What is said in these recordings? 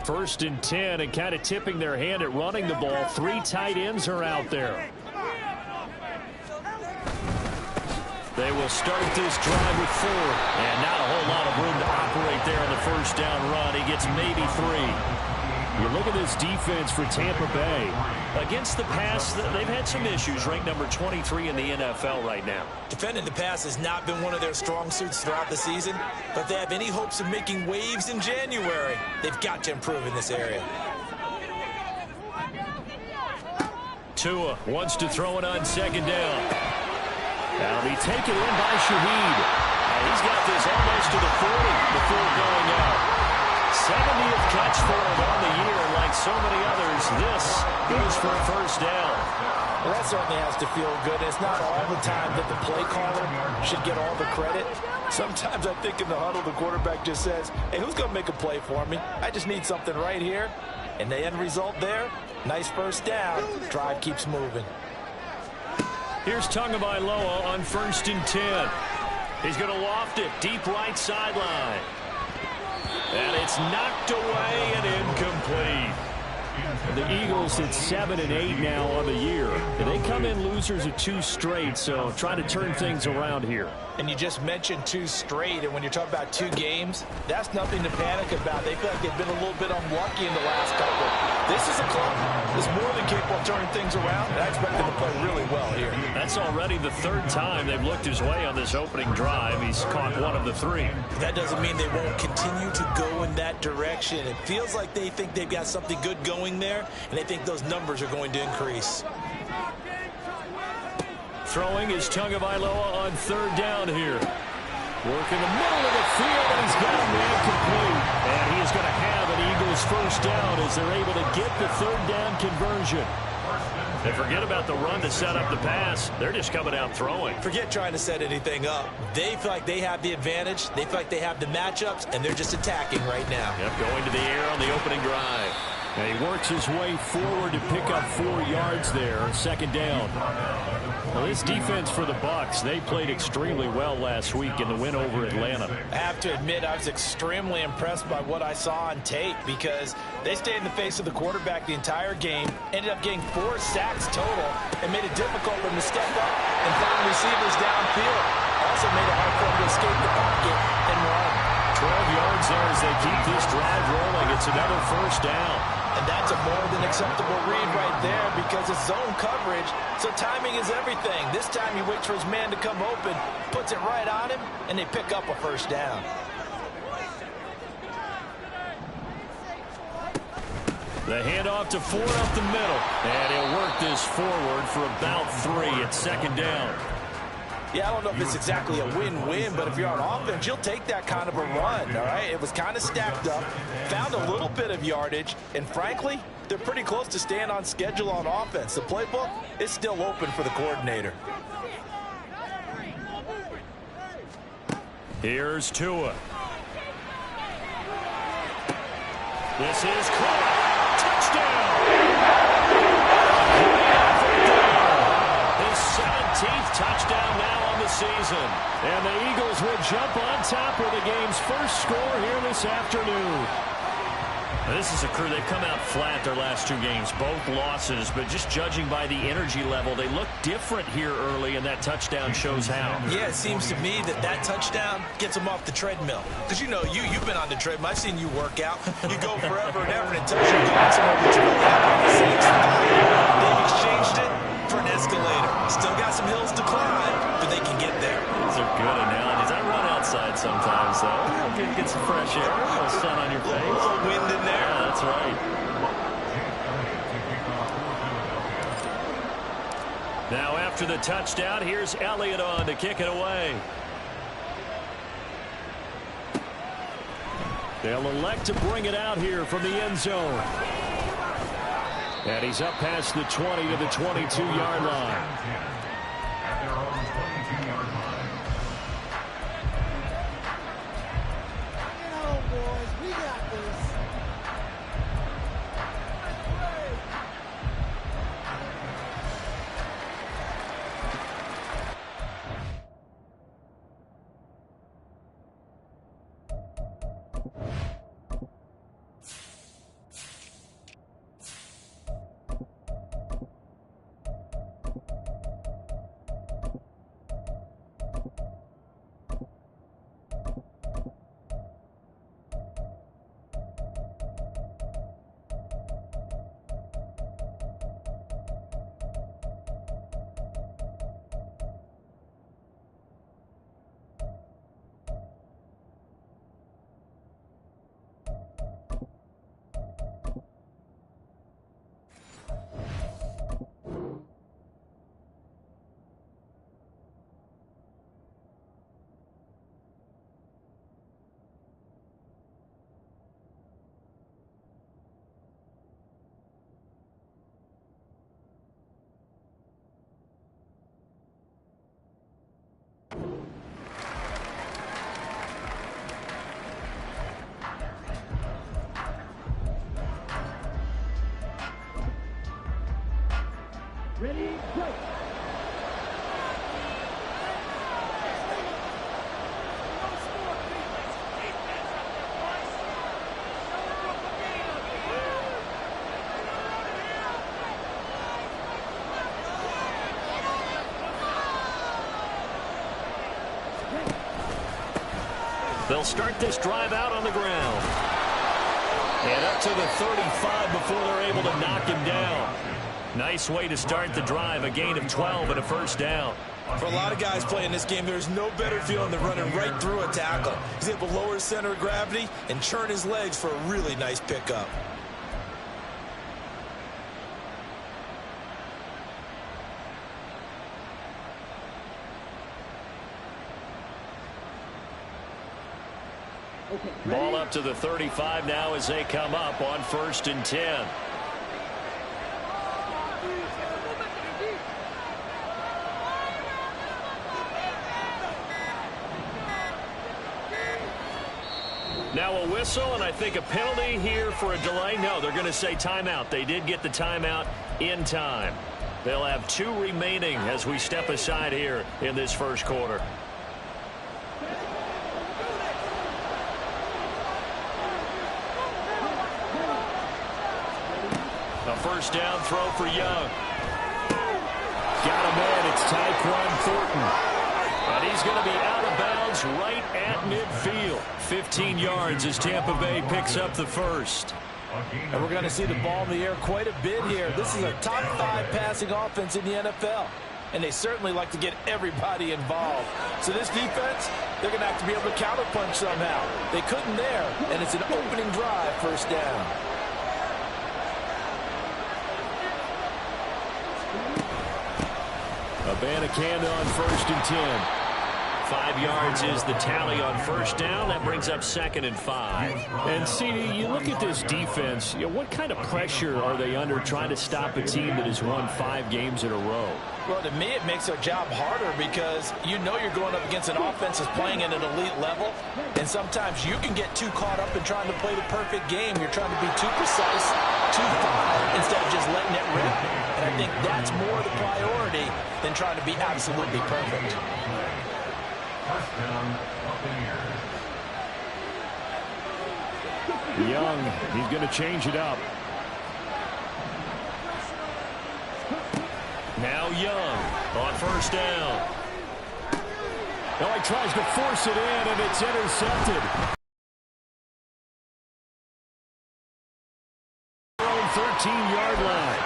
First and 10, and kind of tipping their hand at running the ball. 3 tight ends are out there. They will start this drive with 4. And not a whole lot of room to operate there on the first down run. He gets maybe 3. You look at this defense for Tampa Bay. Against the pass, they've had some issues. Ranked number 23 in the NFL right now. Defending the pass has not been one of their strong suits throughout the season. But if they have any hopes of making waves in January, they've got to improve in this area. Tua wants to throw it on second down. That'll be taken in by Shaheed. He's got this almost to the 40 before going out. 70th catch for him on the year, and like so many others, this goes for a first down. Well, that certainly has to feel good. It's not all the time that the play caller should get all the credit. Sometimes I think in the huddle, the quarterback just says, hey, who's going to make a play for me? I just need something right here. And the end result there, nice first down. Drive keeps moving. Here's Tagovailoa on first and 10. He's going to loft it deep right sideline. And it's knocked away and incomplete. The Eagles at 7 and 8 now on the year. They come in losers of 2 straight, so trying to turn things around here. And you just mentioned 2 straight, and when you're talking about 2 games, that's nothing to panic about. They feel like they've been a little bit unlucky in the last couple. This is a club that's more than capable of turning things around, and I expect them to play really well here. That's already the 3rd time they've looked his way on this opening drive. He's caught 1 of the 3. That doesn't mean they won't continue to go in that direction. It feels like they think they've got something good going there, and they think those numbers are going to increase. Throwing is Tagovailoa on 3rd down here. Work in the middle of the field, and he's got a man complete. And he is going to have an Eagles first down as they're able to get the 3rd down conversion. They forget about the run to set up the pass. They're just coming out throwing. Forget trying to set anything up. They feel like they have the advantage. They feel like they have the matchups, and they're just attacking right now. Yep, going to the air on the opening drive. And he works his way forward to pick up 4 yards there, 2nd down. Well, this defense for the Bucs, they played extremely well last week in the win over Atlanta. I have to admit, I was extremely impressed by what I saw on tape because they stayed in the face of the quarterback the entire game, ended up getting 4 sacks total, and made it difficult for them to step up and find receivers downfield. Also made it hard for them to escape the pocket and run. 12 yards there as they keep this drive rolling. It's another first down. And that's a more than acceptable read right there because it's zone coverage, so timing is everything. This time he waits for his man to come open, puts it right on him, and they pick up a first down. The handoff to Ford up the middle. And he'll work this forward for about 3 at 2nd down. Yeah, I don't know if it's exactly a win-win, but if you're on offense, you'll take that kind of a run, all right? It was kind of stacked up, found a little bit of yardage, and frankly, they're pretty close to staying on schedule on offense. The playbook is still open for the coordinator. Here's Tua. This is caught. Touchdown! His 17th touchdown now on the season. And the Eagles will jump on top of the game's first score here this afternoon. Now, this is a crew, they've come out flat their last 2 games, both losses, but just judging by the energy level, they look different here early, and that touchdown shows how. Yeah, it seems to me that touchdown gets them off the treadmill. Because you know, you've been on the treadmill. I've seen you work out. You go forever and ever until you get somewhere that you really have on the sixth. They've exchanged it for an escalator. Still got some hills to climb, but they can get there. Those are good analogies. I run outside sometimes, so get some fresh air, a little sun on your face. A little wind in there. Yeah, that's right. Now after the touchdown, here's Elliott on to kick it away. They'll elect to bring it out here from the end zone. And he's up past the 20 to the 22-yard line. Ready, go. They'll start this drive out on the ground. And up to the 35 before they're able to knock him down. Nice way to start the drive, a gain of 12 and a first down. For a lot of guys playing this game, there's no better feeling than running right through a tackle. He's able to lower his center of gravity and churn his legs for a really nice pickup. Ball up to the 35 now as they come up on 1st and 10. Now a whistle, and I think a penalty here for a delay. No, they're going to say timeout. They did get the timeout in time. They'll have 2 remaining as we step aside here in this first quarter. A first down throw for Young. Got him in. It's Tyquan Thornton. And he's going to be out of bounds right at midfield. 15 yards as Tampa Bay picks up the first. And we're going to see the ball in the air quite a bit here. This is a top 5 passing offense in the NFL. And they certainly like to get everybody involved. So this defense, they're going to have to be able to counterpunch somehow. They couldn't there, and it's an opening drive, first down. Abanikanda on 1st and 10. 5 yards is the tally on first down. That brings up 2nd and 5. And, CD, you look at this defense, what kind of pressure are they under trying to stop a team that has won 5 games in a row? Well, to me, it makes their job harder because you know you're going up against an offense that's playing at an elite level, and sometimes you can get too caught up in trying to play the perfect game. You're trying to be too precise, too far, instead of just letting it rip. And I think that's more the priority than trying to be absolutely perfect. Young, he's going to change it up. Now Young on first down. Oh, he tries to force it in, and it's intercepted. 13-yard line.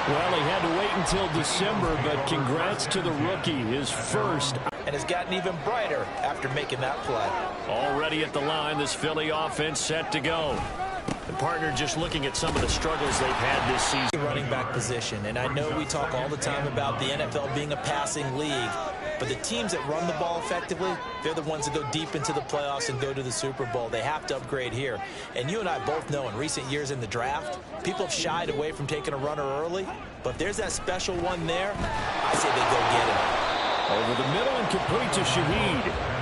Well, he had to wait until December, but congrats to the rookie, his first. And has gotten even brighter after making that play. Already at the line, this Philly offense set to go. The partner just looking at some of the struggles they've had this season. Running back position, and I know we talk all the time about the NFL being a passing league, but the teams that run the ball effectively, they're the ones that go deep into the playoffs and go to the Super Bowl. They have to upgrade here. And you and I both know in recent years in the draft, people have shied away from taking a runner early, but if there's that special one there, I say they go get him. Over the middle and complete to Shaheed.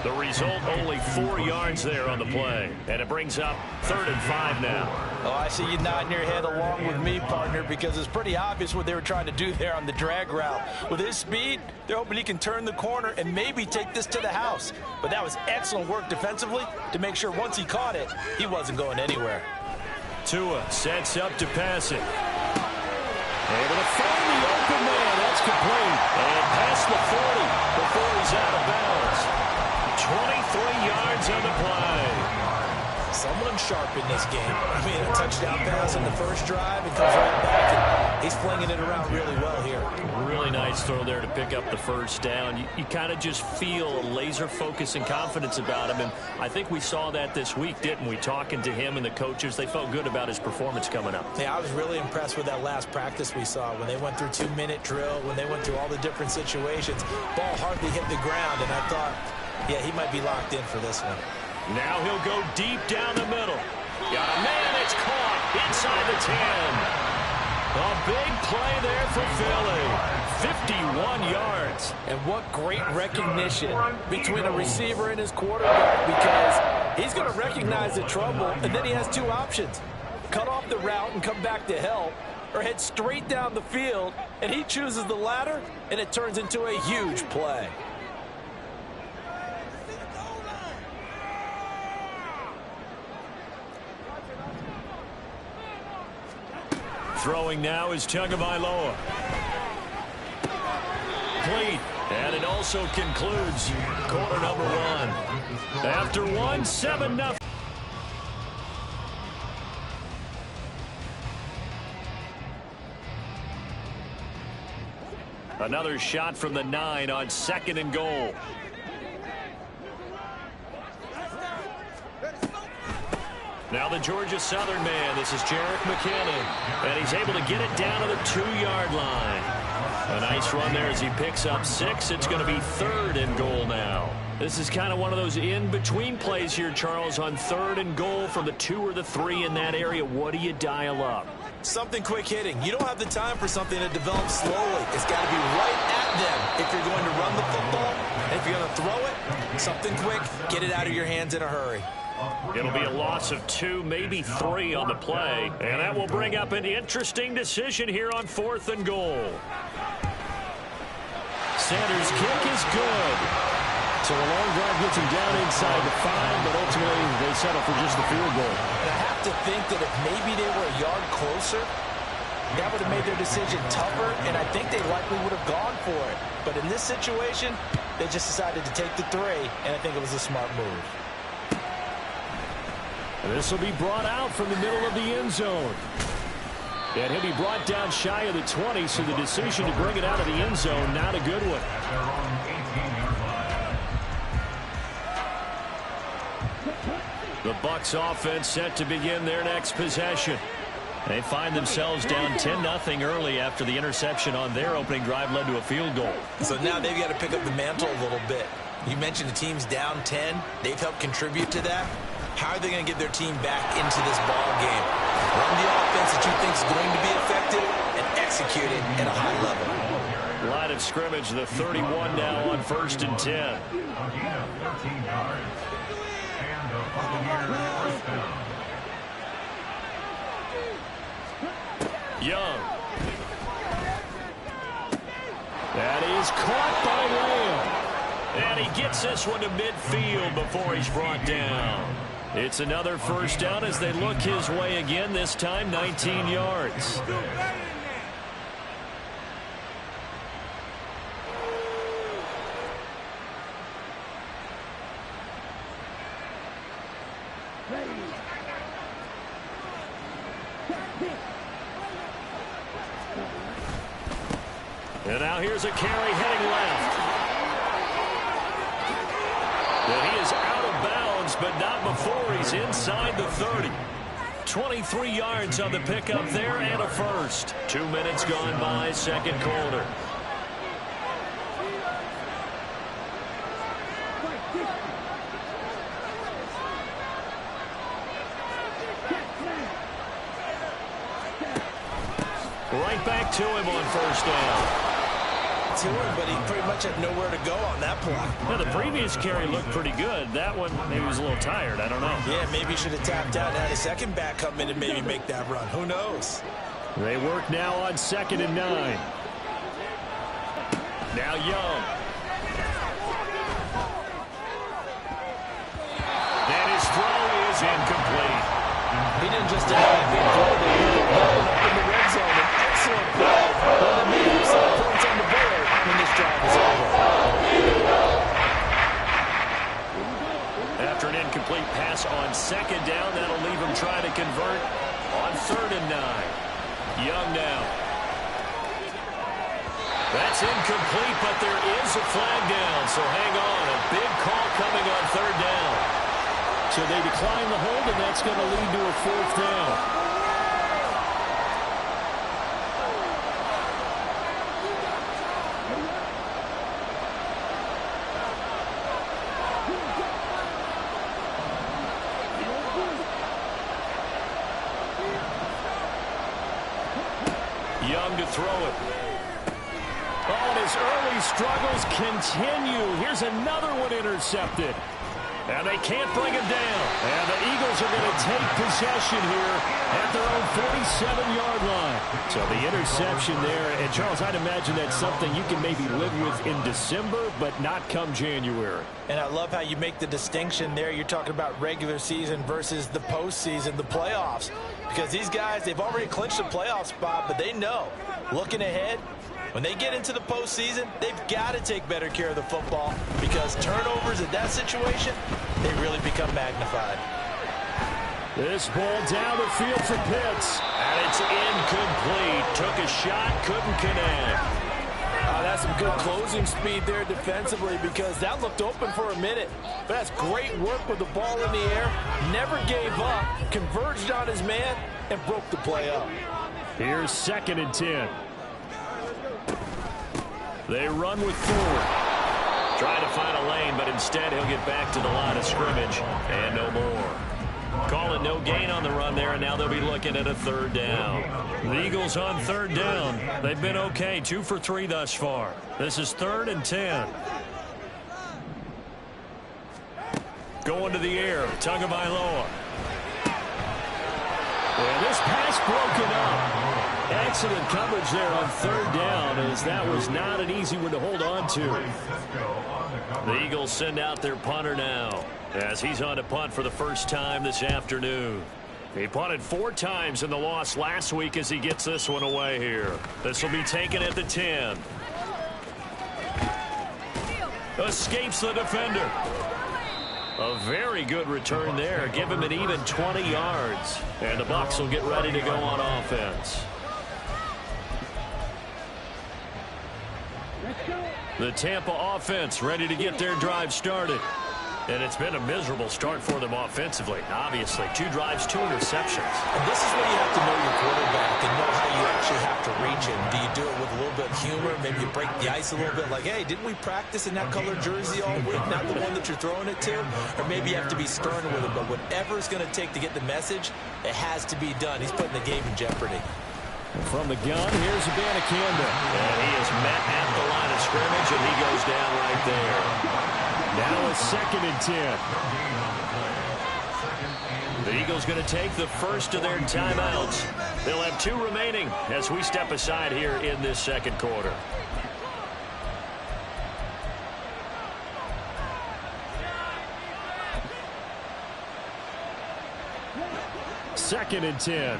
The result, only 4 yards there on the play. And it brings up 3rd and 5 now. Oh, I see you nodding your head along with me, partner, because it's pretty obvious what they were trying to do there on the drag route. With his speed, they're hoping he can turn the corner and maybe take this to the house. But that was excellent work defensively to make sure once he caught it, he wasn't going anywhere. Tua sets up to pass it. Able to find the open man. That's complete. And past the 40 before he's out of bounds. 23 yards on the play. Someone sharp in this game. I mean, a touchdown pass in the first drive and comes right back, and he's flinging it around really well here. Really nice throw there to pick up the first down. You kind of just feel a laser focus and confidence about him, and I think we saw that this week, didn't we? Talking to him and the coaches, they felt good about his performance coming up. Yeah, I was really impressed with that last practice we saw when they went through 2-minute drill, when they went through all the different situations. Ball hardly hit the ground, and I thought, yeah, he might be locked in for this one. Now he'll go deep down the middle. Got a man, it's caught inside the 10. A big play there for Philly. 51 yards. And what great recognition between a receiver and his quarterback, because he's going to recognize the trouble, and then he has 2 options. Cut off the route and come back to help, or head straight down the field, and he chooses the latter, and it turns into a huge play. Throwing now is Tagovailoa. Complete. And it also concludes quarter number one. After one, 7-0. Another shot from the 9 on 2nd and goal. Now the Georgia Southern man. This is Jerick McKinnon. And he's able to get it down to the 2-yard line. A nice run there as he picks up 6. It's going to be 3rd and goal now. This is kind of one of those in-between plays here, Charles, on 3rd and goal from the 2 or the 3 in that area. What do you dial up? Something quick hitting. You don't have the time for something to develop slowly. It's got to be right at them if you're going to run the football. And if you're going to throw it, something quick, get it out of your hands in a hurry. It'll be a loss of 2, maybe 3 on the play. And that will bring up an interesting decision here on 4th and goal. Sanders' kick is good. So a long drive gets him down inside the 5, but ultimately they settle for just the field goal. And I have to think that if maybe they were a yard closer, that would have made their decision tougher, and I think they likely would have gone for it. But in this situation, they just decided to take the 3, and I think it was a smart move. This will be brought out from the middle of the end zone. And he'll be brought down shy of the 20, so the decision to bring it out of the end zone, not a good one. The Bucs offense set to begin their next possession. They find themselves down 10-0 early after the interception on their opening drive led to a field goal. So now they've got to pick up the mantle a little bit. You mentioned the team's down 10. They've helped contribute to that. How are they going to get their team back into this ball game? Run the offense that you think is going to be effective and execute it at a high level. Line of scrimmage, the 31 now on 1st and 10. Young. That is caught by Lamb. And he gets this one to midfield before he's brought down. It's another 1st down as they look his way again, this time 19 yards. And now here's a carry heading left. And he is out of bounds, but not before he's inside the 30. 23 yards on the pickup there and a 1st. 2 minutes gone by, 2nd quarter. Right back to him on 1st down. To him, but he pretty much had nowhere to go on that play. Now, the previous carry looked pretty good. That one, maybe he was a little tired. I don't know. Yeah, maybe he should have tapped out and had a second back come in and maybe make that run. Who knows? They work now on 2nd and 9. Now Young. And his throw is incomplete. He didn't just deny it being thrown. He hit it well up in the red zone. An excellent play. One of the means points on the board when this drive is over. After an incomplete pass on 2nd down, that'll leave him trying to convert on 3rd and 9. Young now. That's incomplete, but there is a flag down, so hang on. A big call coming on 3rd down. So they decline the hold, and that's going to lead to a 4th down. Young to throw it. Oh, and his early struggles continue. Here's another one intercepted. And they can't bring him down. And the Eagles are going to take possession here at their own 47-yard line. So the interception there. And, Charles, I'd imagine that's something you can maybe live with in December, but not come January. And I love how you make the distinction there. You're talking about regular season versus the postseason, the playoffs. Because these guys, they've already clinched a playoff spot, but they know, looking ahead, when they get into the postseason, they've got to take better care of the football because turnovers in that situation, they really become magnified. This ball down the field for Pitts. And it's incomplete. Took a shot, couldn't connect. That's some good closing speed there defensively because that looked open for a minute. But that's great work with the ball in the air. Never gave up, converged on his man, and broke the play up. Here's 2nd and 10. They run with Ford. Trying to find a lane, but instead he'll get back to the line of scrimmage. And no more. Call it no gain on the run there, and now they'll be looking at a 3rd down. The Eagles on 3rd down. They've been okay, 2 for 3 thus far. This is 3rd and 10. Going to the air, Tagovailoa. And this pass broken up. Excellent coverage there on 3rd down, as that was not an easy one to hold on to. The Eagles send out their punter now, as he's on to punt for the first time this afternoon. He punted 4 times in the loss last week as he gets this one away here. This will be taken at the 10. Escapes the defender. A very good return there. Give him an even 20 yards. And the Bucs will get ready to go on offense. The Tampa offense ready to get their drive started. And it's been a miserable start for them offensively. Obviously, 2 drives, 2 interceptions. And this is where you have to know your quarterback and know how you actually have to reach him. Do you do it with a little bit of humor? Maybe you break the ice a little bit like, hey, didn't we practice in that colored jersey all week? Not the one that you're throwing it to? Or maybe you have to be stern with him. But whatever it's going to take to get the message, it has to be done. He's putting the game in jeopardy. From the gun, here's Abanikanda. And he is met at the line of scrimmage, and he goes down right there. Now it's 2nd and 10. The Eagles going to take the first of their timeouts. They'll have 2 remaining as we step aside here in this 2nd quarter. Second and 10.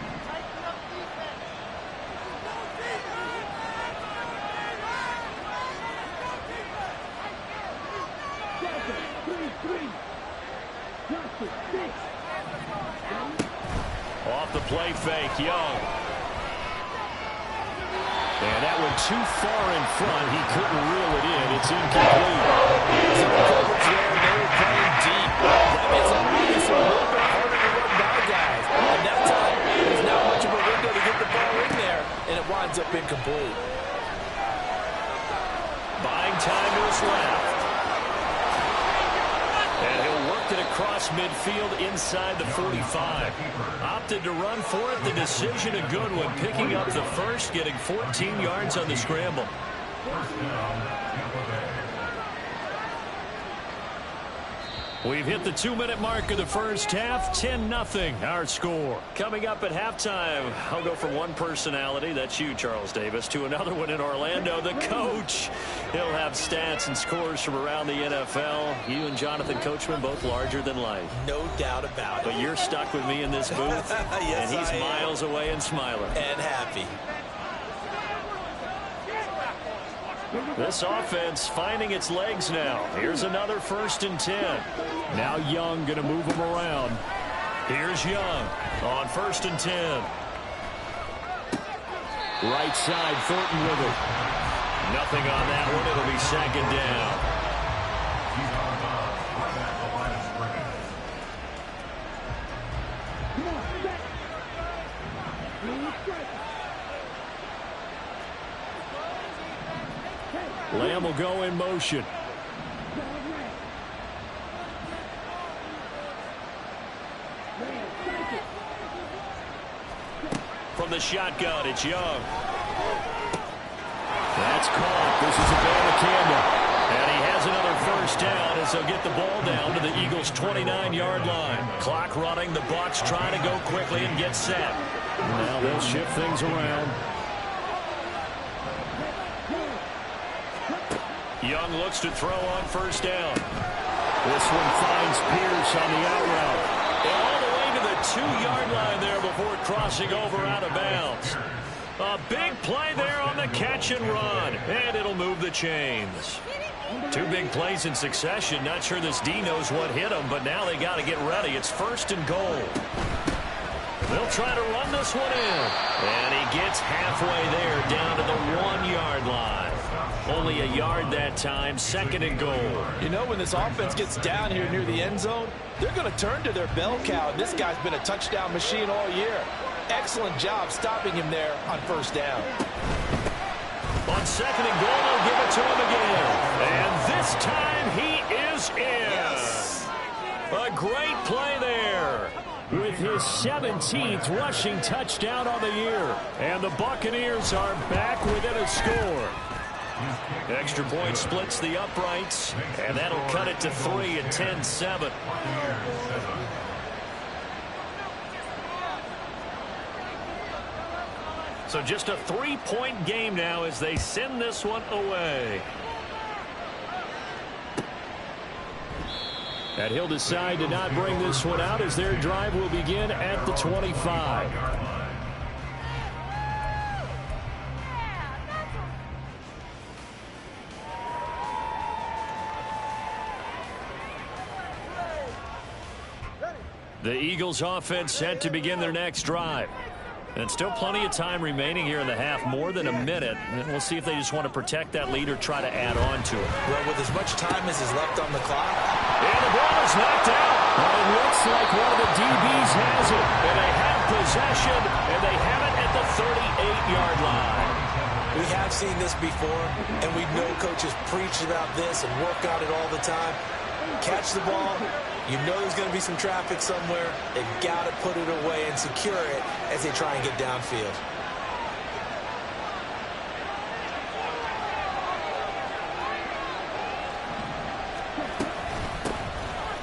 Off the play fake, Young. And that went too far in front. He couldn't reel it in. It's incomplete. Some coverage there, and they were playing deep. That makes it obviously a little bit harder to run by guys. And that time, there's not much of a window to get the ball in there, and it winds up incomplete. Buying time to his left. And he'll work it across midfield inside the 45. Opted to run for it. The decision a good one. Picking up the first, getting 14 yards on the scramble. We've hit the 2-minute mark of the first half. 10-0 our score. Coming up at halftime, I'll go from one personality, that's you, Charles Davis, to another one in Orlando, the coach. He'll have stats and scores from around the NFL. You and Jonathan Coachman, both larger than life. No doubt about it. But you're stuck with me in this booth, yes, and he's I am. miles away and smiling. And happy. This offense finding its legs now. Here's another 1st and 10. Now Young going to move him around. Here's Young on 1st and 10. Right side, Thornton with it. Nothing on that one. It'll be 2nd down. Lamb will go in motion. From the shotgun, it's Young. That's caught. This is Abanikanda. And he has another first down as they'll get the ball down to the Eagles' 29-yard line. Clock running. The Bucs trying to go quickly and get set. Now they'll shift things around. Young looks to throw on first down. This one finds Pierce on the out route. And all the way to the 2-yard line there before crossing over out of bounds. A big play there on the catch and run. And it'll move the chains. 2 big plays in succession. Not sure this D knows what hit him, but now they got to get ready. It's first and goal. They'll try to run this one in. And he gets halfway there down to the 1-yard line. Only a yard that time, second and goal. You know, when this offense gets down here near the end zone, they're going to turn to their bell cow. And this guy's been a touchdown machine all year. Excellent job stopping him there on first down. On second and goal, they'll give it to him again. And this time he is in. Yes. A great play there. With his 17th rushing touchdown on the year. And the Buccaneers are back within a score. Extra point splits the uprights, and that'll cut it to 3 at 10-7. So just a 3-point game now as they send this one away. And he'll decide to not bring this one out as their drive will begin at the 25. The Eagles offense set to begin their next drive. And still plenty of time remaining here in the half, more than a minute. And we'll see if they just want to protect that lead or try to add on to it. Well, with as much time as is left on the clock. And the ball is knocked out. It looks like one of the DBs has it. And they have possession, and they have it at the 38-yard line. We have seen this before, and we know coaches preach about this and work on it all the time. Catch the ball. You know there's going to be some traffic somewhere. They've got to put it away and secure it as they try and get downfield.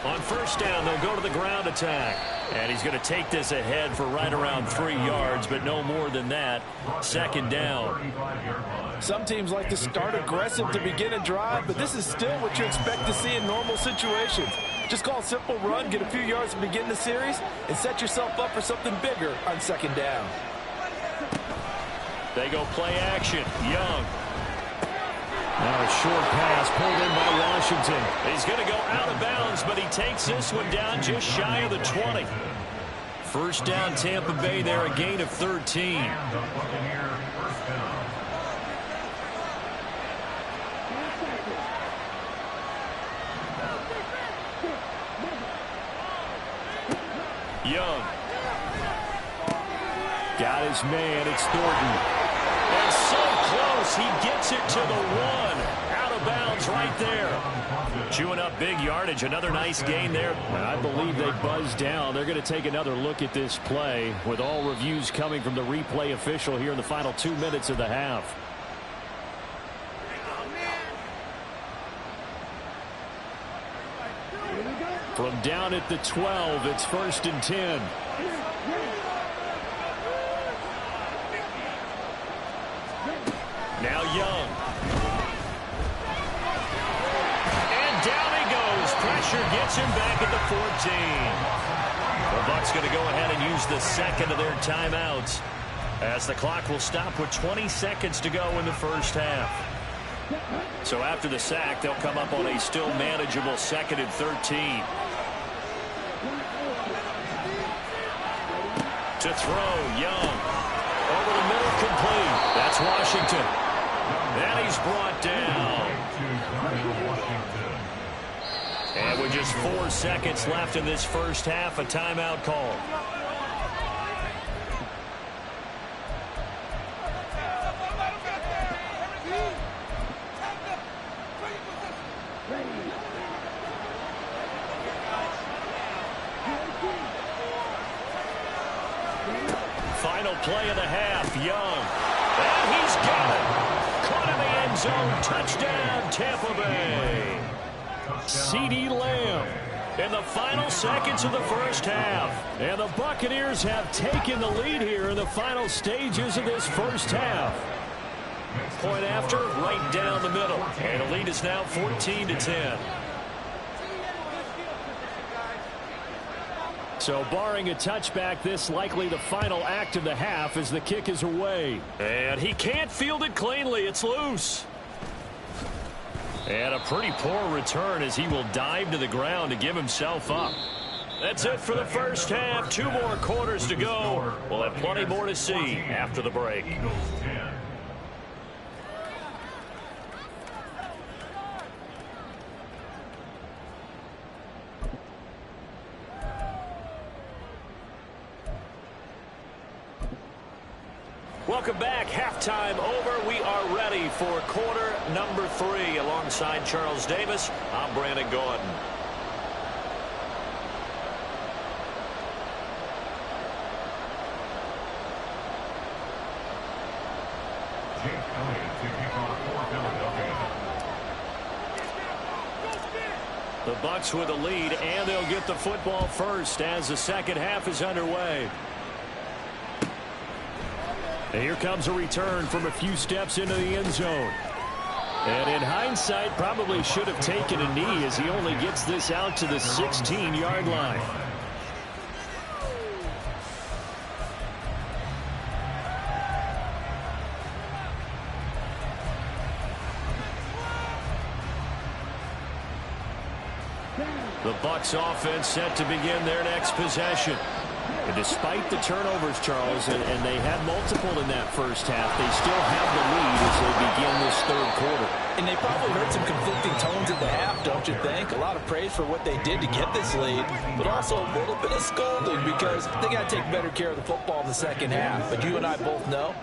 On first down, they'll go to the ground attack. And he's going to take this ahead for right around 3 yards, but no more than that. Second down. Some teams like to start aggressive to begin a drive, but this is still what you expect to see in normal situations. Just call a simple run, get a few yards to begin the series, and set yourself up for something bigger on second down. They go play action. Young. Now a short pass pulled in by Washington. He's going to go out of bounds, but he takes this one down just shy of the 20. First down, Tampa Bay there, a gain of 13. Young. Got his man. It's Thornton. And so close. He gets it to the 1. Out of bounds right there. Chewing up big yardage. Another nice gain there. I believe they buzzed down. They're going to take another look at this play with all reviews coming from the replay official here in the final 2 minutes of the half. From down at the 12, it's first and 10. Now Young. And down he goes. Pressure gets him back at the 14. The Bucs going to go ahead and use the second of their timeouts as the clock will stop with 20 seconds to go in the first half. So after the sack, they'll come up on a still manageable second and 13. To throw, Young. Over the middle, complete. That's Washington. And he's brought down. And with just 4 seconds left in this first half, a timeout call. Final play of the half, Young. And he's got it. Caught in the end zone. Touchdown, Tampa Bay. CeeDee Lamb in the final seconds of the first half. And the Buccaneers have taken the lead here in the final stages of this first half. Point after, right down the middle. And the lead is now 14-10. So barring a touchback, this likely the final act of the half as the kick is away. And he can't field it cleanly. It's loose. And a pretty poor return as he will dive to the ground to give himself up. That's it for the first half. 2 more quarters to go. We'll have plenty more to see after the break. Welcome back. Halftime over. We are ready for quarter number 3. Alongside Charles Davis, I'm Brandon Gordon. The Bucs with a lead, and they'll get the football first as the second half is underway. And here comes a return from a few steps into the end zone. And in hindsight, probably should have taken a knee as he only gets this out to the 16-yard line. The Bucs offense set to begin their next possession. And despite the turnovers, Charles, and they had multiple in that first half, they still have the lead as they begin this third quarter. And they probably heard some conflicting tones at the half, don't you think? A lot of praise for what they did to get this lead, but also a little bit of scolding because they got to take better care of the football in the second half. But you and I both know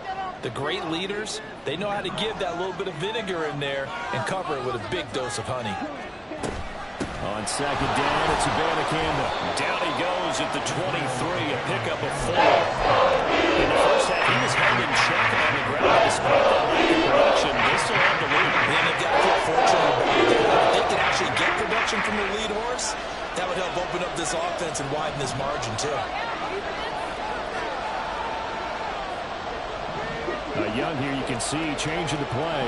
the great leaders, they know how to give that little bit of vinegar in there and cover it with a big dose of honey. On second down, it's Abanikanda. Down he goes at the 23, a pickup of 4. In the first half, he was held in check on the ground. Despite that lack of production, they still have the lead. And they've got to feel fortunate about that. If they can actually get production from their lead horse, that would help open up this offense and widen this margin, too. Young here, you can see, changing the play.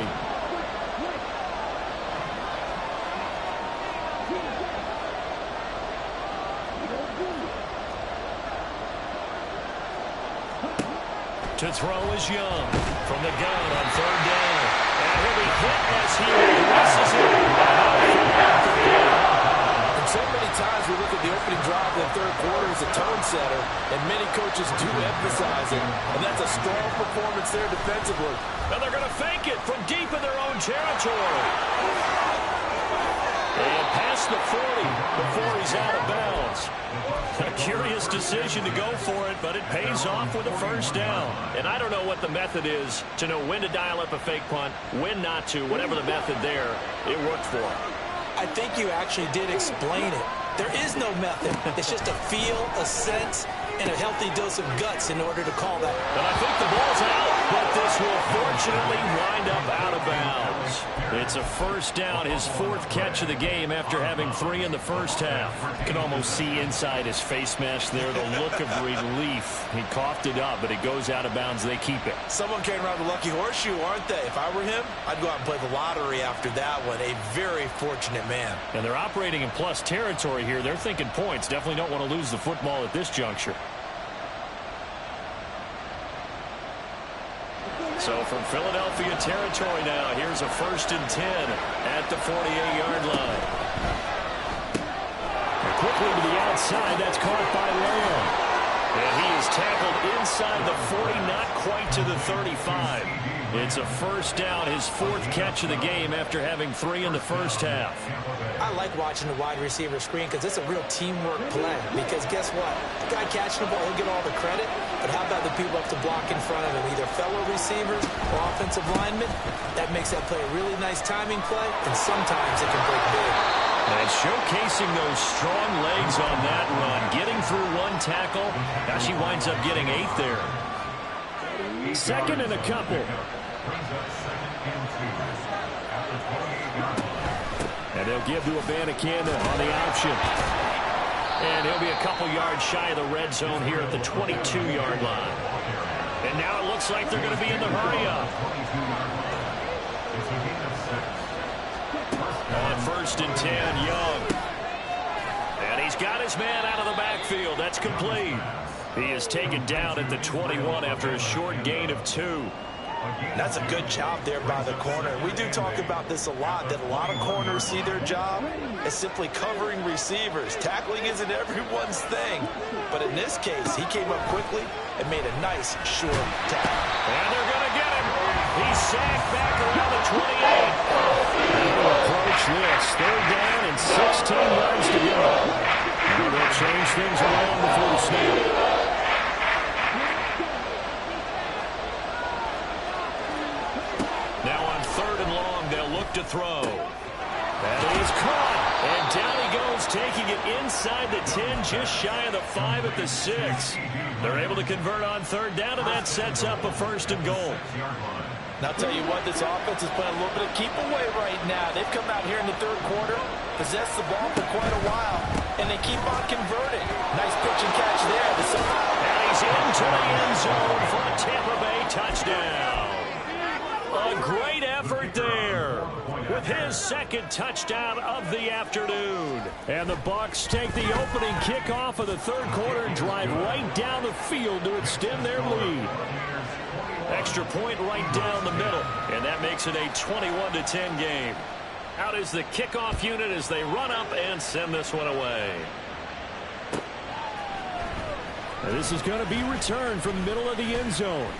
To throw is Young from the gun on third down. And he'll be hit as he releases it. And so many times we look at the opening drive in the third quarter as a tone setter, and many coaches do emphasize it. And that's a strong performance there defensively. And they're going to fake it from deep in their own territory. And past the 40 before he's out of bounds. A curious decision to go for it, but it pays off with a first down. And I don't know what the method is to know when to dial up a fake punt, when not to. Whatever the method there, it worked for him. I think you actually did explain it. There is no method. It's just a feel, a sense, and a healthy dose of guts in order to call that. And I think the ball's out, but this will fortunately wind up out of bounds. It's a first down, his 4th catch of the game after having 3 in the first half. You can almost see inside his face mask there the look of relief. He coughed it up, but it goes out of bounds. They keep it. Someone came around the lucky horseshoe, aren't they? If I were him, I'd go out and play the lottery after that one. A very fortunate man. And they're operating in plus territory here. They're thinking points. Definitely don't want to lose the football at this juncture. So from Philadelphia territory now, here's a 1st and 10 at the 48-yard line. And quickly to the outside, that's caught by Lamb. And he is tackled inside the 40, not quite to the 35. It's a first down, his 4th catch of the game after having 3 in the first half. I like watching the wide receiver screen because it's a real teamwork play. Because guess what? The guy catching the ball, he'll get all the credit. But how about the people up to block in front of him, either fellow receivers or offensive linemen? That makes that play a really nice timing play, and sometimes it can break big. And showcasing those strong legs on that run, getting through 1 tackle. Now she winds up getting 8 there. 2nd and a couple. And they'll give to Abanikanda on the option. And he'll be a couple yards shy of the red zone here at the 22-yard line. And now it looks like they're going to be in the hurry-up. On 1st and 10, Young. And he's got his man out of the backfield. That's complete. He is taken down at the 21 after a short gain of 2. That's a good job there by the corner. We do talk about this a lot, that a lot of corners see their job as simply covering receivers. Tackling isn't everyone's thing. But in this case, he came up quickly and made a nice short tackle. And they're going to get him. He's sacked back around the 28. Approach this. 3rd down and 16 yards to go. And they'll change things around before the snap. To throw. That is caught. And down he goes, taking it inside the 10, just shy of the 5 at the 6. They're able to convert on 3rd down, and that sets up a 1st and goal. Now, I'll tell you what, this offense is playing a little bit of keep away right now. They've come out here in the 3rd quarter, possessed the ball for quite a while, and they keep on converting. Nice pitch and catch there. And he's into the end zone for a Tampa Bay touchdown. A great effort there with his 2nd touchdown of the afternoon. And the Bucs take the opening kickoff of the 3rd quarter and drive right down the field to extend their lead. Extra point right down the middle, and that makes it a 21-10 game. Out is the kickoff unit as they run up and send this one away. And this is going to be returned from the middle of the end zone.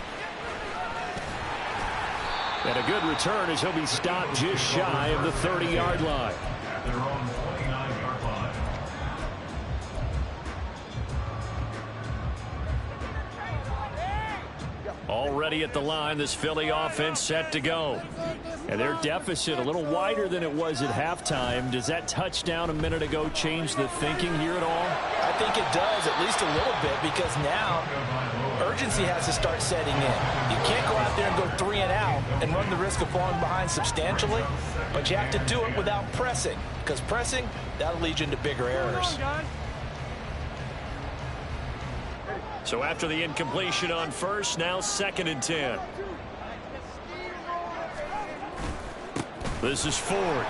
And a good return as he'll be stopped just shy of the 30-yard line. Already at the line, this Philly offense set to go. And their deficit a little wider than it was at halftime. Does that touchdown a minute ago change the thinking here at all? I think it does, at least a little bit, because now urgency has to start setting in. You can't go out there and go 3 and out and run the risk of falling behind substantially, but you have to do it without pressing, because pressing, that'll lead you into bigger errors. So after the incompletion on 1st, now 2nd and 10. This is Ford.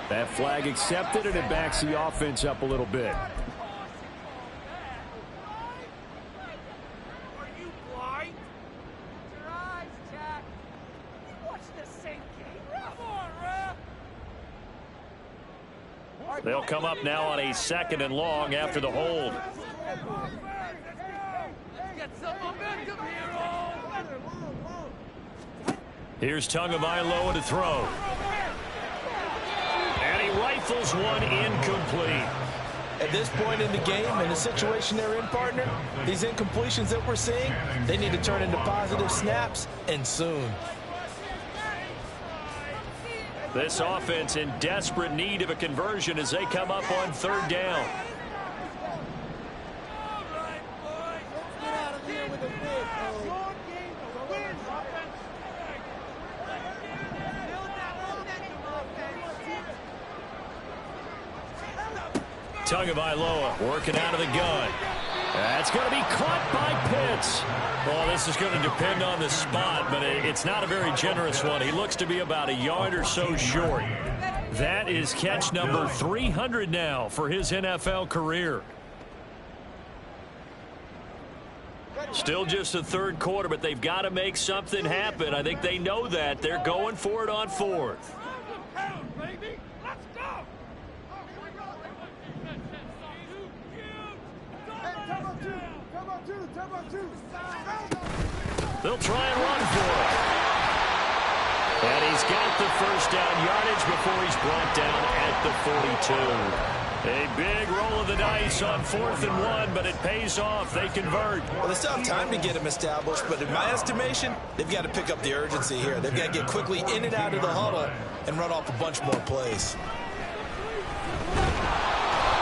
That flag accepted, and it backs the offense up a little bit. They'll come up now on a 2nd and long after the hold. Here's Tagovailoa to throw. And he rifles one incomplete. At this point in the game, in the situation they're in, partner, these incompletions that we're seeing, they need to turn into positive snaps, and soon. This offense in desperate need of a conversion as they come up on 3rd down. Tagovailoa working out of the gun. That's going to be caught by Pitts. Well, this is going to depend on the spot, but it's not a very generous one. He looks to be about a yard or so short. That is catch number 300 now for his NFL career. Still just the 3rd quarter, but they've got to make something happen. I think they know that. They're going for it on 4th. They'll try and run for it. And he's got the 1st down yardage before he's brought down at the 42. A big roll of the dice on 4th and 1, but it pays off. They convert. Well, they still have time to get him established, but in my estimation, they've got to pick up the urgency here. They've got to get quickly in and out of the huddle and run off a bunch more plays.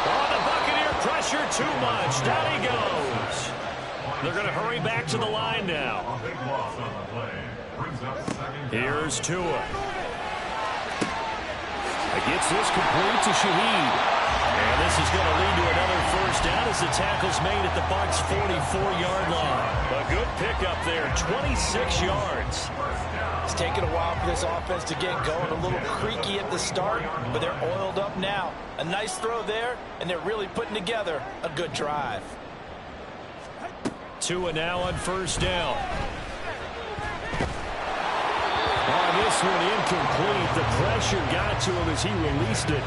Oh, the Buccaneer pressure too much. Down he goes. They're going to hurry back to the line now. Here's Tua. Gets this complete to Shaheed. And this is going to lead to another first down as the tackle's made at the Bucs' 44-yard line. A good pickup there, 26 yards. It's taken a while for this offense to get going. A little creaky at the start, but they're oiled up now. A nice throw there, and they're really putting together a good drive. Tua now on first down. On this one, incomplete. The pressure got to him as he released it.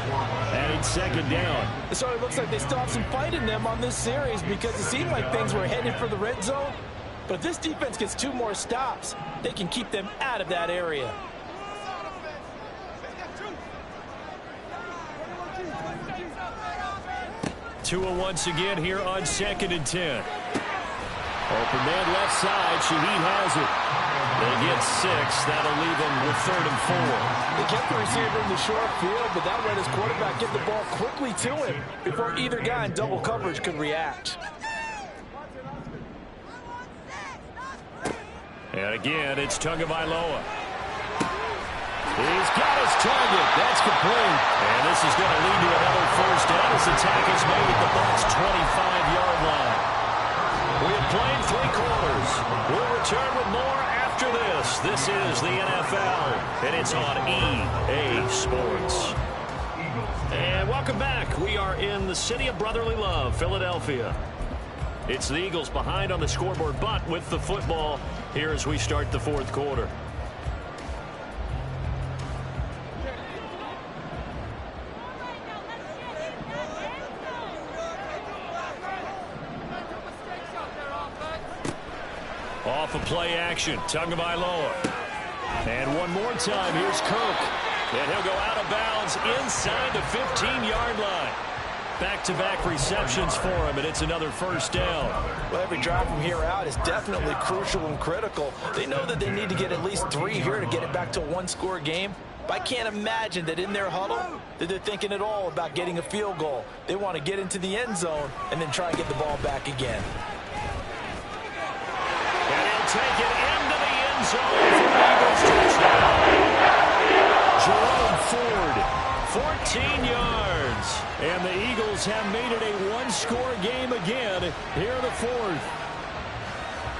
And it's second down. So it looks like they still have some fight in them on this series because it seemed like things were headed for the red zone. But if this defense gets 2 more stops, they can keep them out of that area. Tua once again here on 2nd and 10. Open man left side. Shaheed has it. They get 6. That'll leave them with 3rd and 4. They kept the receiver in the short field, but that let his quarterback get the ball quickly to him before either guy in double coverage could react. And again, it's Tagovailoa. He's got his target. That's complete. And this is going to lead to another first down as the tackle's made at the Bucs' 25-yard line. We have played 3 quarters. We'll return with more after this. This is the NFL, and it's on EA Sports. And welcome back. We are in the city of brotherly love, Philadelphia. It's the Eagles behind on the scoreboard, but with the football here as we start the 4th quarter. Off of play action, Tagovailoa. And one more time, here's Kirk. And he'll go out of bounds inside the 15-yard line. Back-to-back receptions for him, and it's another first down. Well, every drive from here out is definitely crucial and critical. They know that they need to get at least 3 here to get it back to a 1-score game. But I can't imagine that in their huddle that they're thinking at all about getting a field goal. They want to get into the end zone and then try and get the ball back again. And he'll take it into the end zone for an Eagles touchdown. Jerome Ford, 14 yards. And the Eagles have made it a 1-score game again here in the 4th.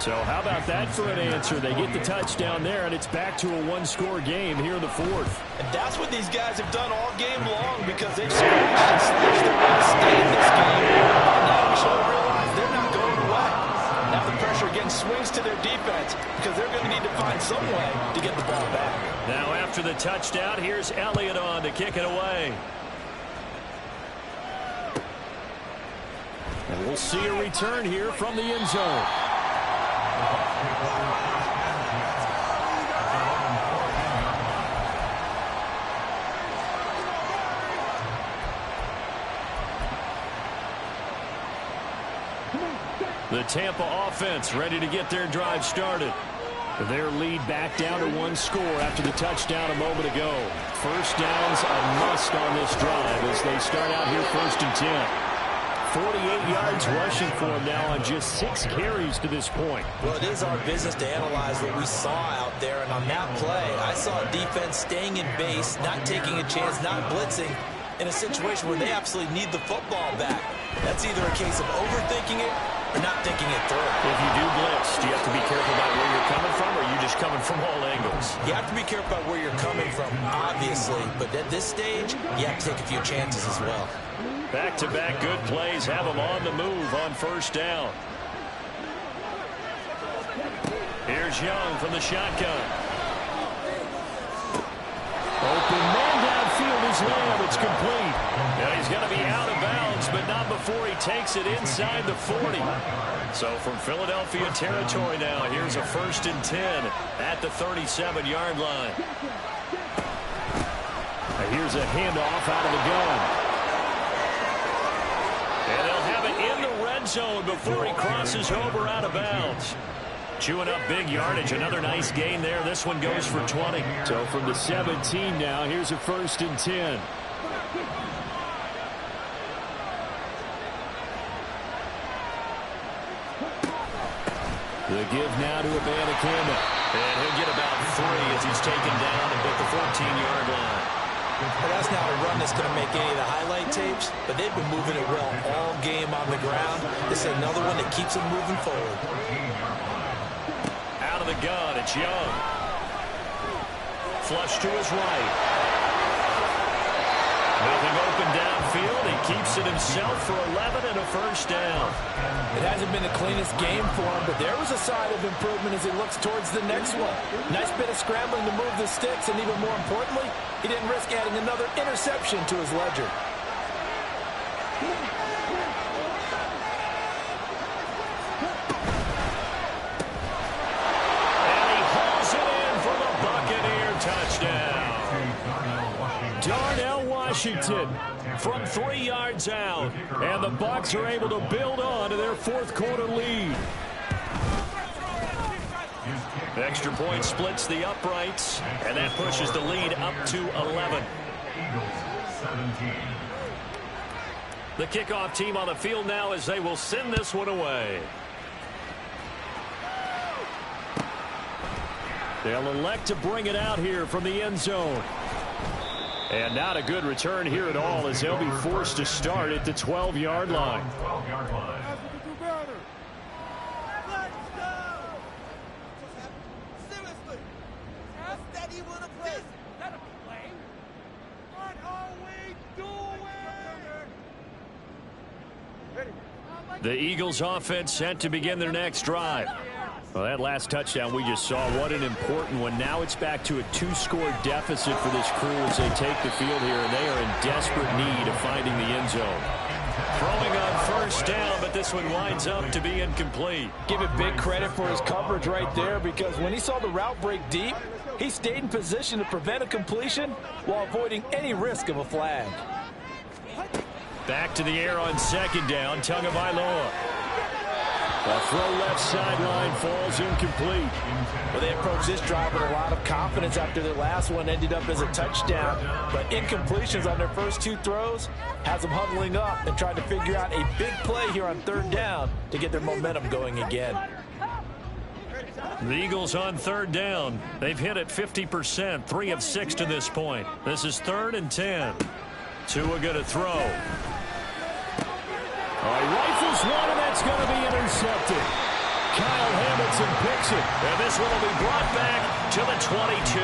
So how about that for an answer? They get the touchdown there, and it's back to a 1-score game here in the 4th. And that's what these guys have done all game long because they've scratched and slashed their way to stay in this game. Now we should realize they're not going away. Now the pressure again swings to their defense because they're going to need to find some way to get the ball back. Now after the touchdown, here's Elliott on to kick it away. And we'll see a return here from the end zone. The Tampa offense ready to get their drive started. Their lead back down to 1 score after the touchdown a moment ago. First down's a must on this drive as they start out here 1st and 10. 48 yards rushing for him now on just 6 carries to this point. Well, it is our business to analyze what we saw out there, and on that play, I saw a defense staying in base, not taking a chance, not blitzing, in a situation where they absolutely need the football back. That's either a case of overthinking it or not thinking it through. If you do blitz, do you have to be careful about where you're coming from, or are you just coming from all angles? You have to be careful about where you're coming from, obviously, but at this stage, you have to take a few chances as well. Back-to-back good plays have them on the move on first down. Here's Young from the shotgun. Open man downfield is Lamb. It's complete. And he's going to be out of bounds, but not before he takes it inside the 40. So from Philadelphia territory now, here's a 1st and 10 at the 37-yard line. Here's a handoff out of the gun. And they'll have it in the red zone before he crosses over out of bounds. Chewing up big yardage. Another nice gain there. This one goes for 20. So from the 17 now, here's a 1st and 10. give now to Abanikanda. And he'll get about 3 as he's taken down at the 14-yard line. Well, that's not a run that's going to make any of the highlight tapes, but they've been moving it well all game on the ground. This is another one that keeps them moving forward. Out of the gun, it's Young. Flush to his right. Nothing open downfield. He keeps it himself for 11 and a first down. It hasn't been the cleanest game for him, but there was a sign of improvement as he looks towards the next one. Nice bit of scrambling to move the sticks, and even more importantly, he didn't risk adding another interception to his ledger. And he hauls it in for the Buccaneer touchdown. Darnell Washington from 3 yards out. And the Bucs are able to build on to their fourth-quarter lead. The extra point splits the uprights, and that pushes the lead up to 11. The kickoff team on the field now as they will send this one away. They'll elect to bring it out here from the end zone. And not a good return here at all as they'll be forced to start at the 12-yard line. The Eagles offense set to begin their next drive. Well, that last touchdown we just saw, what an important one. Now it's back to a 2-score deficit for this crew as they take the field here, and they are in desperate need of finding the end zone. Throwing on first down, but this one winds up to be incomplete. Give it big credit for his coverage right there, because when he saw the route break deep, he stayed in position to prevent a completion while avoiding any risk of a flag. Back to the air on second down, Tagovailoa. A throw left sideline falls incomplete. Well, they approached this drive with a lot of confidence after their last one ended up as a touchdown. But incompletions on their first 2 throws has them huddling up and trying to figure out a big play here on third down to get their momentum going again. The Eagles on third down. They've hit it 50%, 3 of 6 to this point. This is 3rd and 10. Tua going to throw. He rifles one, and that's going to be intercepted. Kyle Hamilton picks it. And this one will be brought back to the 22.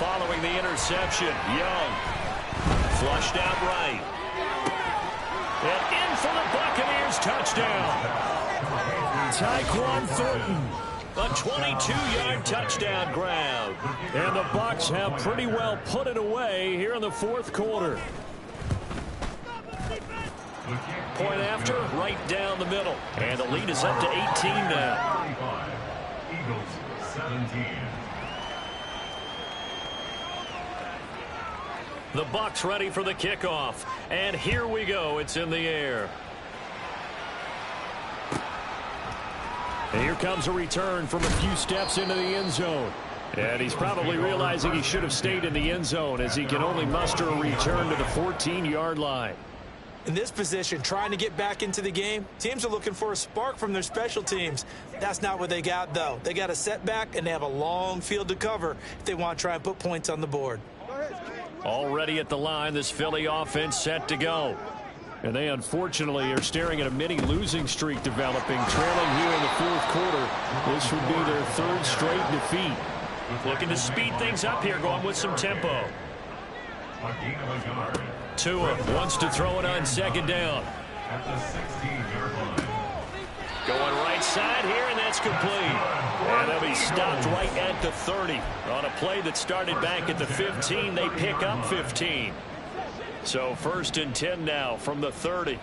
Following the interception, Young flushed out right. And in for the Buccaneers touchdown. Tyquan Thornton. A 22-yard touchdown grab. And the Bucs have pretty well put it away here in the fourth quarter. Point after, right down the middle. And the lead is up to 18 now. Eagles 17. The Bucs ready for the kickoff. And here we go. It's in the air. And here comes a return from a few steps into the end zone. And he's probably realizing he should have stayed in the end zone as he can only muster a return to the 14-yard line. In this position, trying to get back into the game, teams are looking for a spark from their special teams. That's not what they got, though. They got a setback, and they have a long field to cover if they want to try and put points on the board. Already at the line, this Philly offense set to go. And they unfortunately are staring at a mini losing streak developing, trailing here in the fourth quarter. This would be their 3rd straight defeat. Looking to speed things up here, going with some tempo. Tua wants to throw it on second down. At the 16-yard line. Going right side here, and that's complete. And they'll be stopped right at the 30. On a play that started back at the 15, they pick up 15. So 1st and 10 now from the 30.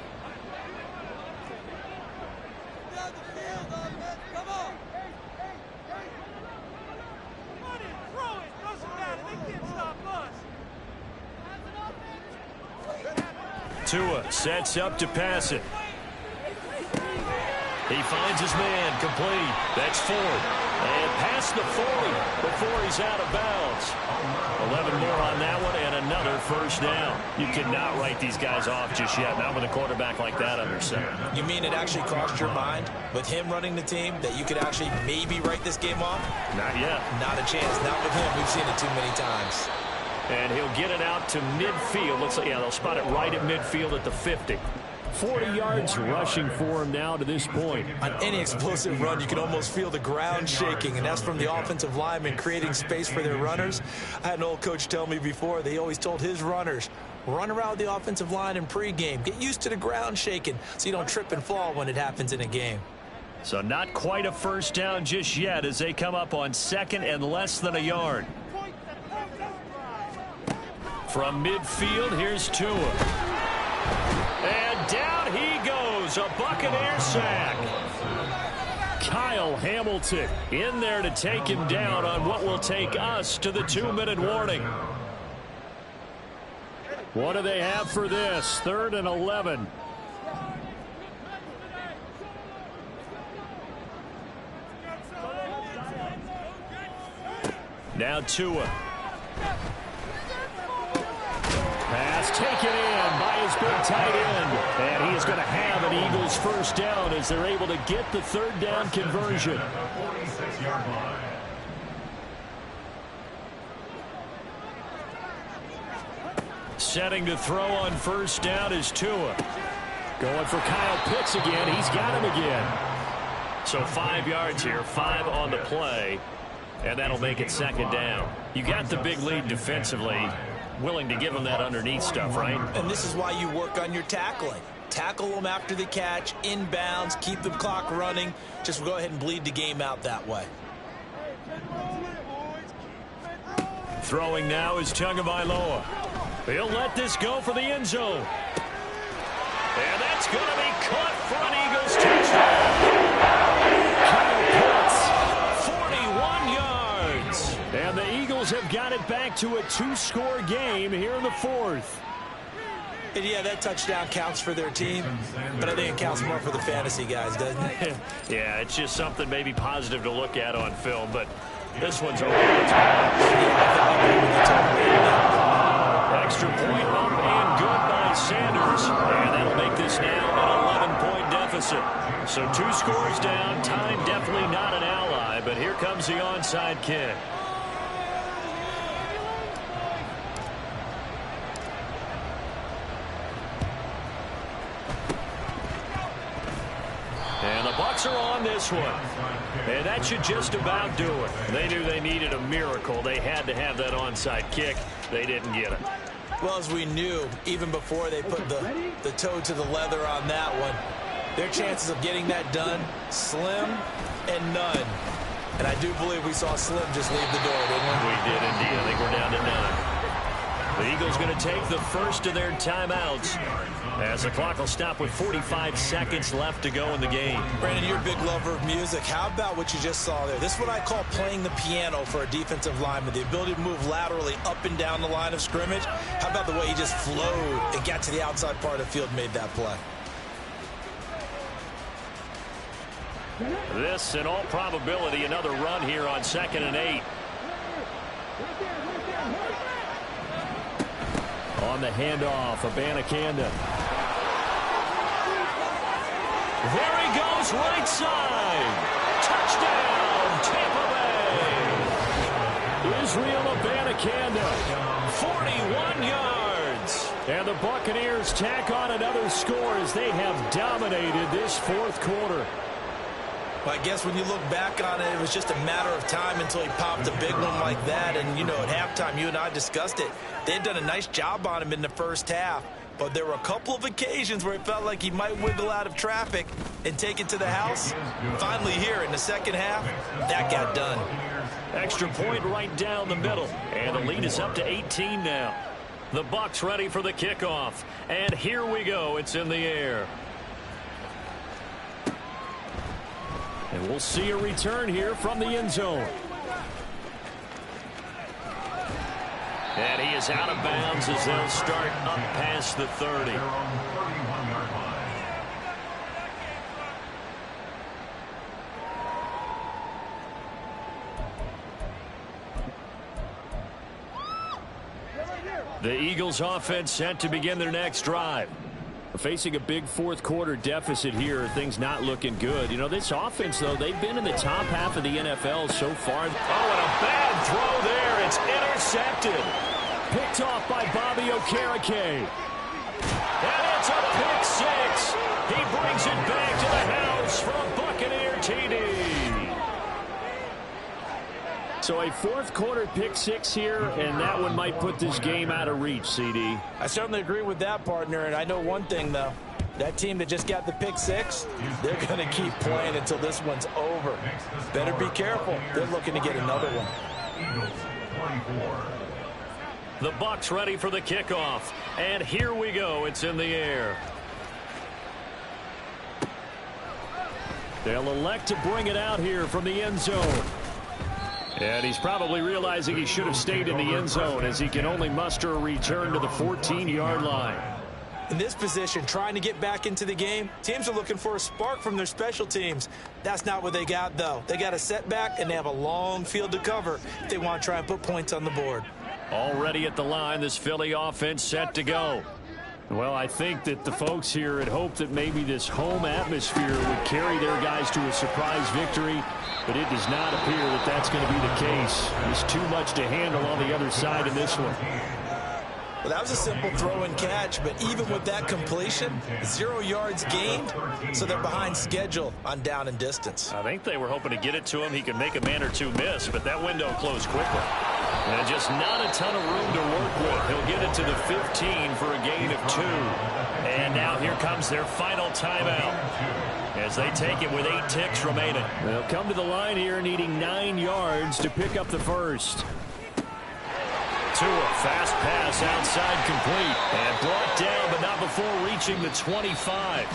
Tua sets up to pass it. He finds his man, complete. That's Ford. And past the 40 before he's out of bounds. 11 more on that one and another first down. You cannot write these guys off just yet, not with a quarterback like that under center. You mean it actually crossed your mind with him running the team that you could actually maybe write this game off? Not yet. Not a chance. Not with him. We've seen it too many times. And he'll get it out to midfield. Looks like, yeah, they'll spot it right at midfield at the 50. 40 yards rushing for him now to this point. On any explosive run, you can almost feel the ground shaking, and that's from the offensive linemen creating space for their runners. I had an old coach tell me before, they always told his runners, run around the offensive line in pregame. Get used to the ground shaking so you don't trip and fall when it happens in a game. So not quite a first down just yet as they come up on second and less than a yard. From midfield, here's Tua. And down he goes, a Buccaneer sack. Kyle Hamilton in there to take him down on what will take us to the 2-minute warning. What do they have for this? 3rd and 11. Now Tua. Pass taken in by his big tight end. And he is going to have an Eagles first down as they're able to get the 3rd down conversion. 46-yard line. Setting to throw on first down is Tua. Going for Kyle Pitts again. He's got him again. So 5 yards here, 5 on the play. And that'll make it 2nd down. You got the big lead defensively. Willing to give them that underneath stuff, right? And this is why you work on your tackling. Tackle them after the catch, inbounds, keep the clock running. Just go ahead and bleed the game out that way. Throwing now is Tagovailoa. He'll let this go for the end zone. And that's going to be caught for an Eagles touchdown. Kyle Pitts, 41 yards. And the Eagles have got it back to a 2-score game here in the 4th. And yeah, that touchdown counts for their team, but I think it counts more for the fantasy guys, doesn't it? Yeah, it's just something maybe positive to look at on film, but this one's over. Extra point up and good by Sanders, and that'll make this now an 11-point deficit. So 2 scores down, time definitely not an ally, but here comes the onside kick. And the Bucs are on this one. And that should just about do it. They knew they needed a miracle. They had to have that onside kick. They didn't get it. Well, as we knew, even before they put the toe to the leather on that one, their chances of getting that done, slim and none. And I do believe we saw Slim just leave the door, didn't we? We did indeed. I think we're down to 9. The Eagles going to take the first of their timeouts as the clock will stop with 45 seconds left to go in the game. Brandon, you're a big lover of music. How about what you just saw there? This is what I call playing the piano for a defensive lineman, the ability to move laterally up and down the line of scrimmage. How about the way he just flowed and got to the outside part of the field and made that play? This, in all probability, another run here on 2nd and 8. On the handoff, Abanikanda. There he goes, right side. Touchdown, Tampa Bay. Israel Abanikanda, 41 yards. And the Buccaneers tack on another score as they have dominated this 4th quarter. I guess when you look back on it, it was just a matter of time until he popped a big one like that. And, you know, at halftime, you and I discussed it. They had done a nice job on him in the first half. But there were a couple of occasions where it felt like he might wiggle out of traffic and take it to the house. Finally here in the second half, that got done. Extra point right down the middle. And the lead is up to 18 now. The Bucs ready for the kickoff. And here we go. It's in the air. And we'll see a return here from the end zone. And he is out of bounds as they'll start up past the 30. The Eagles offense set to begin their next drive. Facing a big fourth quarter deficit here, things not looking good. You know, this offense, though, they've been in the top half of the NFL so far. Oh, and a bad throw there. It's intercepted. Picked off by Bobby Okereke. And it's a pick six. He brings it back to the house for a Buccaneer TD. So a fourth quarter pick six here, and that one might put this game out of reach, CD. I certainly agree with that, partner, and I know one thing, though. That team that just got the pick six, they're going to keep playing until this one's over. Better be careful. They're looking to get another one. The Bucs ready for the kickoff, and here we go. It's in the air. They'll elect to bring it out here from the end zone. And he's probably realizing he should have stayed in the end zone as he can only muster a return to the 14-yard line. In this position, trying to get back into the game, teams are looking for a spark from their special teams. That's not what they got, though. They got a setback, and they have a long field to cover if they want to try and put points on the board. Already at the line, this Philly offense set to go. Well, I think that the folks here had hoped that maybe this home atmosphere would carry their guys to a surprise victory, but it does not appear that that's going to be the case. There's too much to handle on the other side in this one. Well, that was a simple throw and catch, but even with that completion, 0 yards gained, so they're behind schedule on down and distance. I think they were hoping to get it to him. He could make a man or two miss, but that window closed quickly. And just not a ton of room to work with. He'll get it to the 15 for a gain of 2. And now here comes their final timeout as they take it with 8 ticks remaining. They'll come to the line here needing 9 yards to pick up the first. Tua, fast pass outside complete. And brought down, but not before reaching the 25.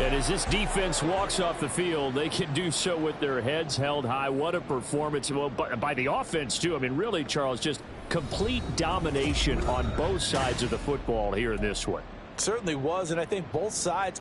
And as this defense walks off the field, they can do so with their heads held high. What a performance. Well, by the offense, too. I mean, really, Charles, just complete domination on both sides of the football here in this one. Certainly was, and I think both sides